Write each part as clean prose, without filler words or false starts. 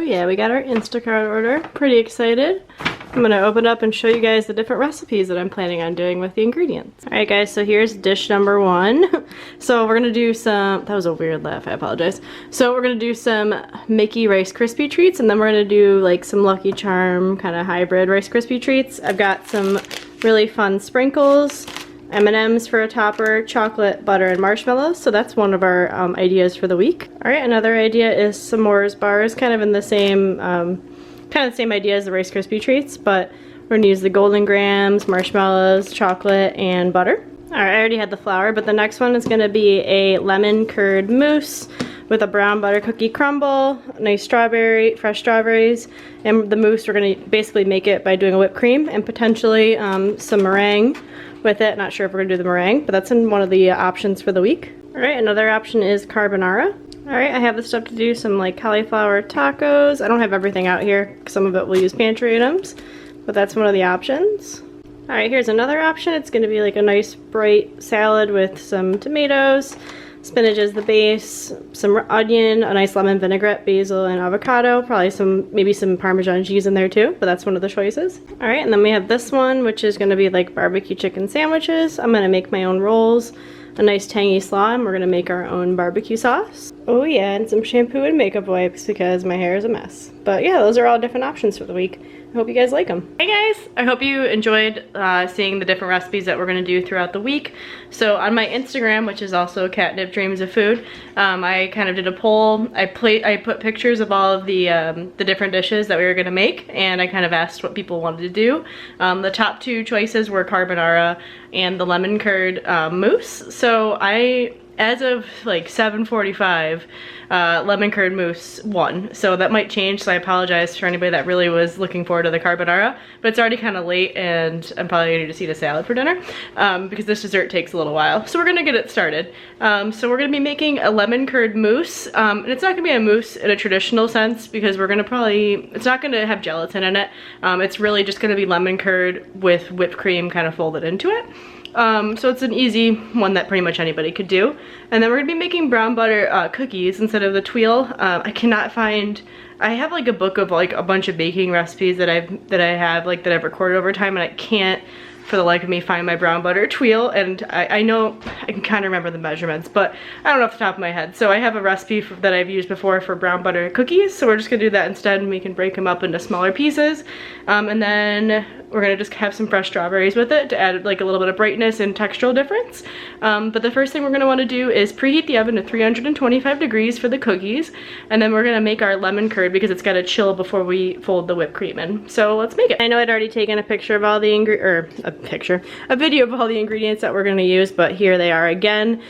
yeah, we got our Instacart order. Pretty excited. I'm gonna open up and show you guys the different recipes that I'm planning on doing with the ingredients. Alright guys, so here's dish number 1. So we're gonna do some, that was a weird laugh, I apologize. So we're gonna do some Mickey Rice Krispie treats, and then we're gonna do like some Lucky Charm kind of hybrid Rice Krispie treats. I've got some really fun sprinkles, M&Ms for a topper, chocolate, butter, and marshmallows. So that's one of our ideas for the week. Alright, another idea is s'mores bars, kind of in the same idea as the Rice Krispie treats, but we're gonna use the golden grahams, marshmallows, chocolate, and butter. Alright, I already had the flour, but the next one is gonna be a lemon curd mousse with a brown butter cookie crumble, nice fresh strawberries, and the mousse, we're gonna basically make it by doing a whipped cream and potentially some meringue with it. Not sure if we're gonna do the meringue, but that's in one of the options for the week. Alright, another option is carbonara. Alright, I have the stuff to do some like cauliflower tacos. I don't have everything out here. Some of it will use pantry items, but that's one of the options. Alright, here's another option. It's going to be like a nice bright salad with some tomatoes, spinach as the base, some onion, a nice lemon vinaigrette, basil, and avocado. Probably maybe some Parmesan cheese in there too, but that's one of the choices. Alright, and then we have this one, which is going to be like barbecue chicken sandwiches. I'm going to make my own rolls, a nice tangy slaw, and we're going to make our own barbecue sauce. Oh yeah, and some shampoo and makeup wipes because my hair is a mess. But yeah, those are all different options for the week. I hope you guys like them. Hey guys, I hope you enjoyed seeing the different recipes that we're going to do throughout the week. So on my Instagram, which is also Catnip Dreams of Food, I kind of did a poll. I put pictures of all of the different dishes that we were going to make, and I kind of asked what people wanted to do. The top 2 choices were carbonara and the lemon curd mousse. So as of like 7:45, lemon curd mousse won. So that might change, so I apologize for anybody that really was looking forward to the carbonara, but it's already kind of late and I'm probably gonna need to eat a salad for dinner because this dessert takes a little while. So we're gonna get it started. So we're gonna be making a lemon curd mousse, and it's not gonna be a mousse in a traditional sense because it's not gonna have gelatin in it. It's really just gonna be lemon curd with whipped cream kind of folded into it. So it's an easy one that pretty much anybody could do. And then we're gonna be making brown butter cookies instead of the tuile. I have like a book of like a bunch of baking recipes that I've recorded over time, and I can't for the life of me find my brown butter tuile, and I know I can kind of remember the measurements, but I don't know off the top of my head. So I have a recipe that I've used before for brown butter cookies, so we're just gonna do that instead, and we can break them up into smaller pieces. And then we're gonna just have some fresh strawberries with it to add like a little bit of brightness and textural difference. But the first thing we're gonna wanna do is preheat the oven to 325 degrees for the cookies, and then we're gonna make our lemon curd because it's gotta chill before we fold the whipped cream in. So let's make it. I know I'd already taken a picture of all the a video of all the ingredients that we're gonna use, but here they are again.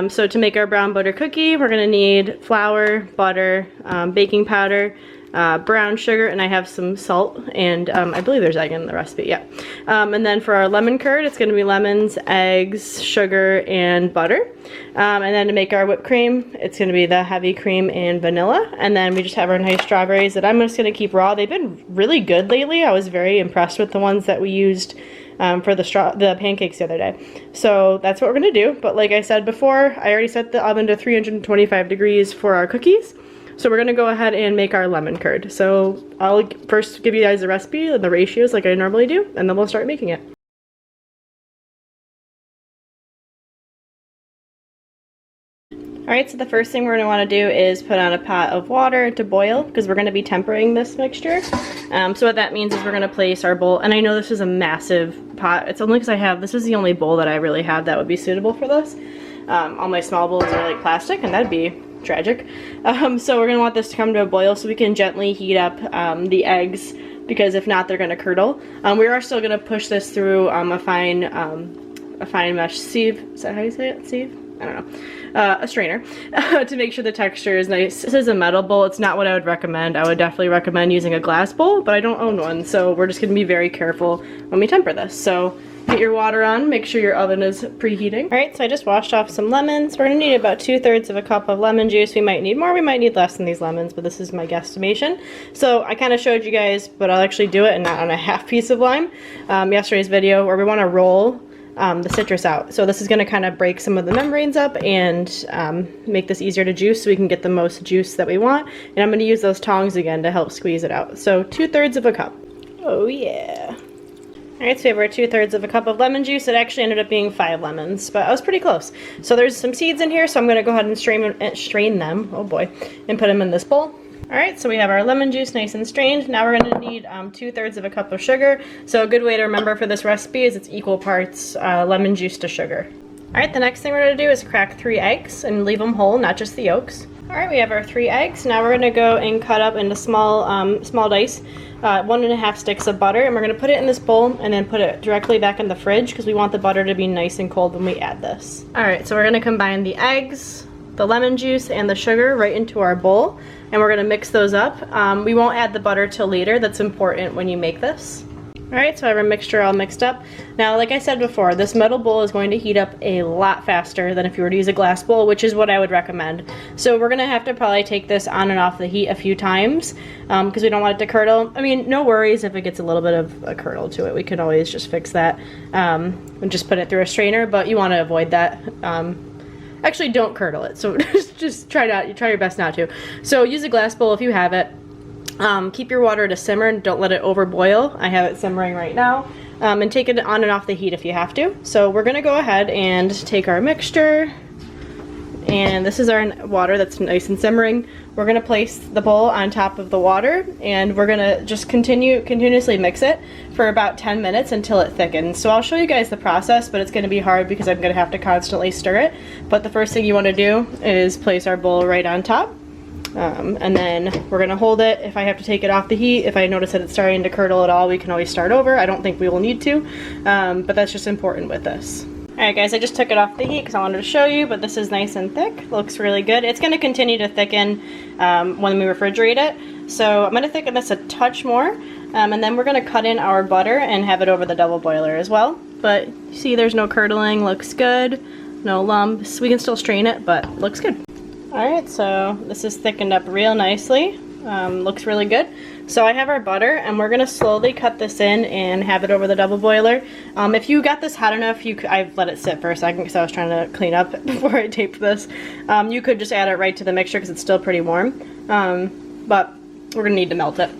So to make our brown butter cookie, we're gonna need flour, butter, baking powder, brown sugar, and I have some salt, and I believe there's egg in the recipe, yeah. And then for our lemon curd, it's gonna be lemons, eggs, sugar, and butter. And then to make our whipped cream, it's gonna be the heavy cream and vanilla. And then we just have our nice strawberries that I'm just gonna keep raw. They've been really good lately. I was very impressed with the ones that we used for the pancakes the other day. So that's what we're gonna do. But like I said before, I already set the oven to 325 degrees for our cookies. So we're gonna go ahead and make our lemon curd. So I'll first give you guys the recipe and the ratios like I normally do, and then we'll start making it. Alright, so the first thing we're going to want to do is put on a pot of water to boil because we're going to be tempering this mixture. So what that means is we're going to place our bowl, and I know this is a massive pot. It's only because this is the only bowl that I really have that would be suitable for this. All my small bowls are like plastic, and that'd be tragic. So we're going to want this to come to a boil so we can gently heat up the eggs, because if not, they're going to curdle. We are still going to push this through a fine mesh sieve. Is that how you say it? Sieve? I don't know. A strainer to make sure the texture is nice. This is a metal bowl. It's not what I would recommend. I would definitely recommend using a glass bowl, but I don't own one, so we're just going to be very careful when we temper this. So get your water on, make sure your oven is preheating. Alright, so I just washed off some lemons. We're going to need about 2/3 of a cup of lemon juice. We might need more, we might need less than these lemons, but this is my guesstimation. So I kind of showed you guys, but I'll actually do it and not on a half piece of lime. Yesterday's video where we want to roll the citrus out. So this is going to kind of break some of the membranes up and make this easier to juice so we can get the most juice that we want. And I'm going to use those tongs again to help squeeze it out. So 2/3 of a cup. Oh yeah. Alright, so we have our 2/3 of a cup of lemon juice. It actually ended up being 5 lemons, but I was pretty close. So there's some seeds in here, so I'm going to go ahead and strain them, oh boy, and put them in this bowl. Alright, so we have our lemon juice nice and strained. Now we're going to need 2/3 of a cup of sugar. So a good way to remember for this recipe is it's equal parts lemon juice to sugar. Alright, the next thing we're going to do is crack 3 eggs and leave them whole, not just the yolks. Alright, we have our 3 eggs. Now we're going to go and cut up into small dice 1½ sticks of butter, and we're going to put it in this bowl and then put it directly back in the fridge because we want the butter to be nice and cold when we add this. Alright, so we're going to combine the eggs, the lemon juice, and the sugar right into our bowl, and we're going to mix those up. We won't add the butter till later. That's important when you make this. Alright, so I have our mixture all mixed up. Now, like I said before, this metal bowl is going to heat up a lot faster than if you were to use a glass bowl, which is what I would recommend. So we're going to have to probably take this on and off the heat a few times because we don't want it to curdle. I mean, no worries if it gets a little bit of a curdle to it. We can always just fix that and just put it through a strainer, but you want to avoid that. Actually, don't curdle it, so just try your best not to. So use a glass bowl if you have it. Keep your water to simmer and don't let it overboil. I have it simmering right now. And take it on and off the heat if you have to. So we're going to go ahead and take our mixture, and this is our water that's nice and simmering. We're going to place the bowl on top of the water, and we're going to just continuously mix it for about 10 minutes until it thickens. So I'll show you guys the process, but it's going to be hard because I'm going to have to constantly stir it. But the first thing you want to do is place our bowl right on top. And then we're going to hold it. If I have to take it off the heat, if I notice that it's starting to curdle at all, we can always start over. I don't think we will need to, but that's just important with this. Alright guys, I just took it off the heat because I wanted to show you, but this is nice and thick. Looks really good. It's going to continue to thicken when we refrigerate it. So I'm going to thicken this a touch more, and then we're going to cut in our butter and have it over the double boiler as well. But you see there's no curdling, looks good, no lumps. We can still strain it, but looks good. Alright, so this is thickened up real nicely. Looks really good. So I have our butter, and we're going to slowly cut this in and have it over the double boiler. If you got this hot enough, I've let it sit for a second because I was trying to clean up before I taped this. You could just add it right to the mixture because it's still pretty warm. But we're going to need to melt it.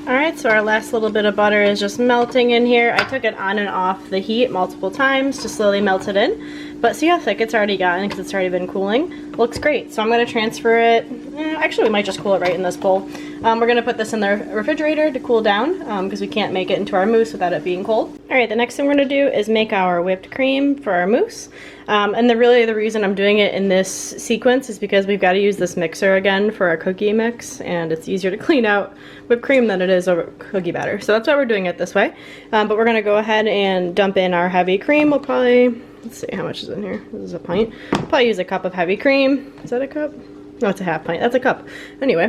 Alright, so our last little bit of butter is just melting in here. I took it on and off the heat multiple times to slowly melt it in. But see how thick it's already gotten because it's already been cooling? Looks great. So I'm going to transfer it. Actually, we might just cool it right in this bowl. We're going to put this in the refrigerator to cool down because we can't make it into our mousse without it being cold. Alright, the next thing we're going to do is make our whipped cream for our mousse. And really the reason I'm doing it in this sequence is because we've got to use this mixer again for our cookie mix, and it's easier to clean out whipped cream than it is over cookie batter. So that's why we're doing it this way. But we're going to go ahead and dump in our heavy cream. We'll probably, let's see how much is in here. This is a pint. We'll probably use a cup of heavy cream. Is that a cup? No, it's a half pint. That's a cup. Anyway,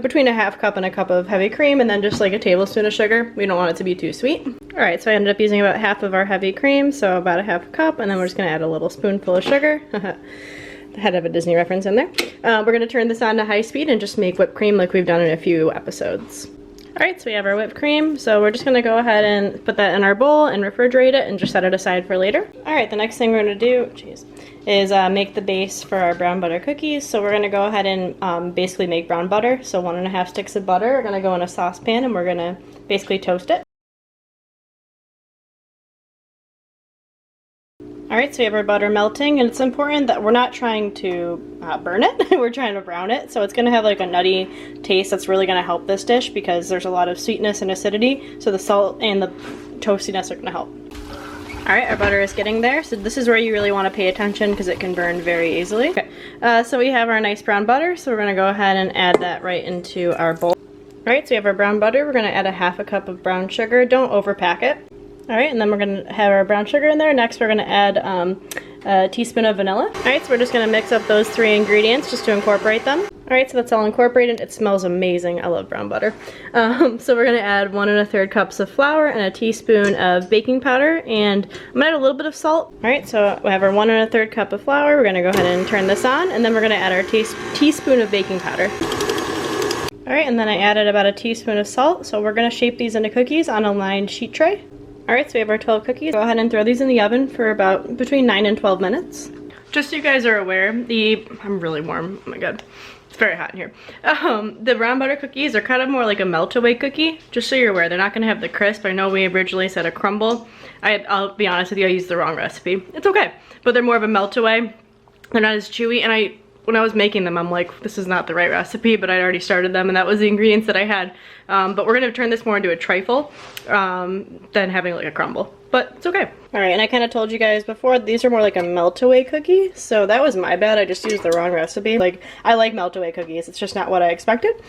between a half cup and a cup of heavy cream, and then just like a tablespoon of sugar. We don't want it to be too sweet. Alright, so I ended up using about half of our heavy cream, so about a half cup, and then we're just going to add a little spoonful of sugar. I had to have a Disney reference in there. We're going to turn this on to high speed and just make whipped cream like we've done in a few episodes. Alright, so we have our whipped cream, so we're just going to go ahead and put that in our bowl and refrigerate it and just set it aside for later. Alright, the next thing we're going to do is make the base for our brown butter cookies. So we're going to go ahead and basically make brown butter. So 1½ sticks of butter are going to go in a saucepan, and we're going to basically toast it. Alright, so we have our butter melting, and it's important that we're not trying to burn it, we're trying to brown it. So it's going to have like a nutty taste that's really going to help this dish because there's a lot of sweetness and acidity, so the salt and the toastiness are going to help. Alright, our butter is getting there, so this is where you really want to pay attention because it can burn very easily. Okay, so we have our nice brown butter, so we're going to go ahead and add that right into our bowl. Alright, so we have our brown butter, we're going to add a ½ cup of brown sugar, don't overpack it. Alright, and then we're going to have our brown sugar in there. Next we're going to add a teaspoon of vanilla. Alright, so we're just going to mix up those 3 ingredients just to incorporate them. Alright, so that's all incorporated. It smells amazing. I love brown butter. So we're going to add 1 1/3 cups of flour and a teaspoon of baking powder, and I'm going to add a little bit of salt. Alright, so we have our 1 1/3 cup of flour. We're going to go ahead and turn this on, and then we're going to add our teaspoon of baking powder. Alright, and then I added about a teaspoon of salt, so we're going to shape these into cookies on a lined sheet tray. Alright, so we have our 12 cookies. Go ahead and throw these in the oven for about between 9 and 12 minutes. Just so you guys are aware, I'm really warm, oh my god. It's very hot in here. The brown butter cookies are kind of more like a melt-away cookie. Just so you're aware, they're not gonna have the crisp. I know we originally said a crumble. I'll be honest with you, I used the wrong recipe. It's okay, but they're more of a melt-away. They're not as chewy, and when I was making them, I'm like, this is not the right recipe, but I'd already started them, and that was the ingredients that I had. But we're gonna turn this more into a trifle than having like a crumble, but it's okay. All right, and I kind of told you guys before, these are more like a melt-away cookie, so that was my bad. I just used the wrong recipe. Like, I like melt-away cookies. It's just not what I expected,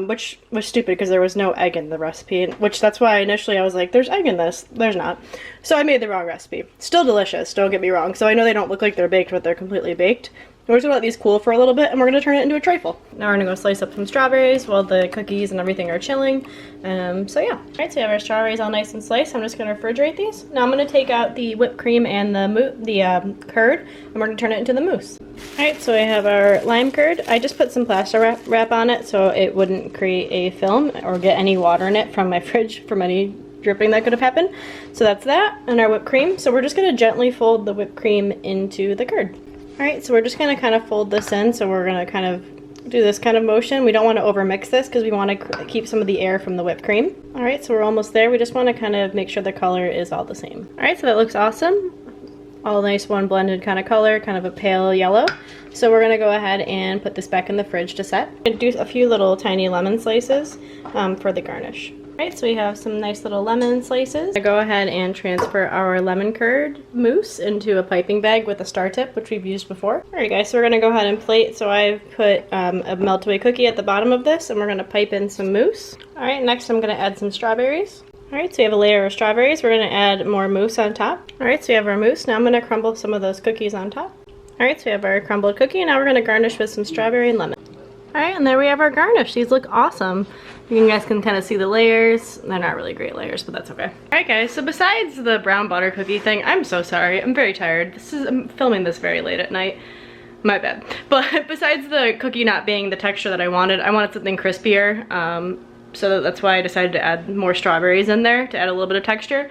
which was stupid because there was no egg in the recipe, which that's why initially I was like, there's egg in this. There's not. So I made the wrong recipe. Still delicious, don't get me wrong. So I know they don't look like they're baked, but they're completely baked. We're just gonna let these cool for a little bit, and we're gonna turn it into a trifle. Now we're gonna go slice up some strawberries while the cookies and everything are chilling. So yeah. All right, so we have our strawberries all nice and sliced. I'm just gonna refrigerate these. Now I'm gonna take out the whipped cream and the curd, and we're gonna turn it into the mousse. All right, so I have our lime curd. I just put some plaster wrap on it so it wouldn't create a film or get any water in it from my fridge from any dripping that could have happened. So that's that, and our whipped cream. So we're just gonna gently fold the whipped cream into the curd. Alright, so we're just going to kind of fold this in, so we're going to kind of do this kind of motion. We don't want to overmix this because we want to keep some of the air from the whipped cream. Alright, so we're almost there. We just want to kind of make sure the color is all the same. Alright, so that looks awesome. All nice one blended kind of color, kind of a pale yellow. So we're going to go ahead and put this back in the fridge to set. I'm going to do a few little tiny lemon slices for the garnish. Alright, so we have some nice little lemon slices. I go ahead and transfer our lemon curd mousse into a piping bag with a star tip, which we've used before. Alright guys, so we're going to go ahead and plate. So I've put a melt-away cookie at the bottom of this, and we're going to pipe in some mousse. Alright, next I'm going to add some strawberries. Alright, so we have a layer of strawberries. We're going to add more mousse on top. Alright, so we have our mousse. Now I'm going to crumble some of those cookies on top. Alright, so we have our crumbled cookie, and now we're going to garnish with some strawberry and lemon. Alright, and there we have our garnish. These look awesome. You guys can kind of see the layers. They're not really great layers, but that's okay. Alright guys, so besides the brown butter cookie thing, I'm so sorry. I'm very tired. I'm filming this very late at night. My bad. But besides the cookie not being the texture that I wanted something crispier. So that's why I decided to add more strawberries in there to add a little bit of texture.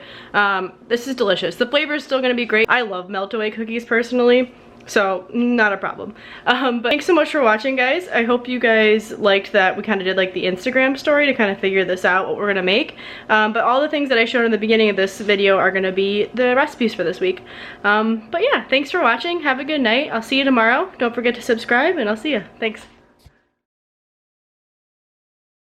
This is delicious. The flavor is still going to be great. I love melt-away cookies personally. So, not a problem. But thanks so much for watching, guys. I hope you guys liked that we kind of did like the Instagram story to kind of figure this out, what we're going to make. But all the things that I showed in the beginning of this video are going to be the recipes for this week. But yeah, thanks for watching. Have a good night. I'll see you tomorrow. Don't forget to subscribe, and I'll see you. Thanks.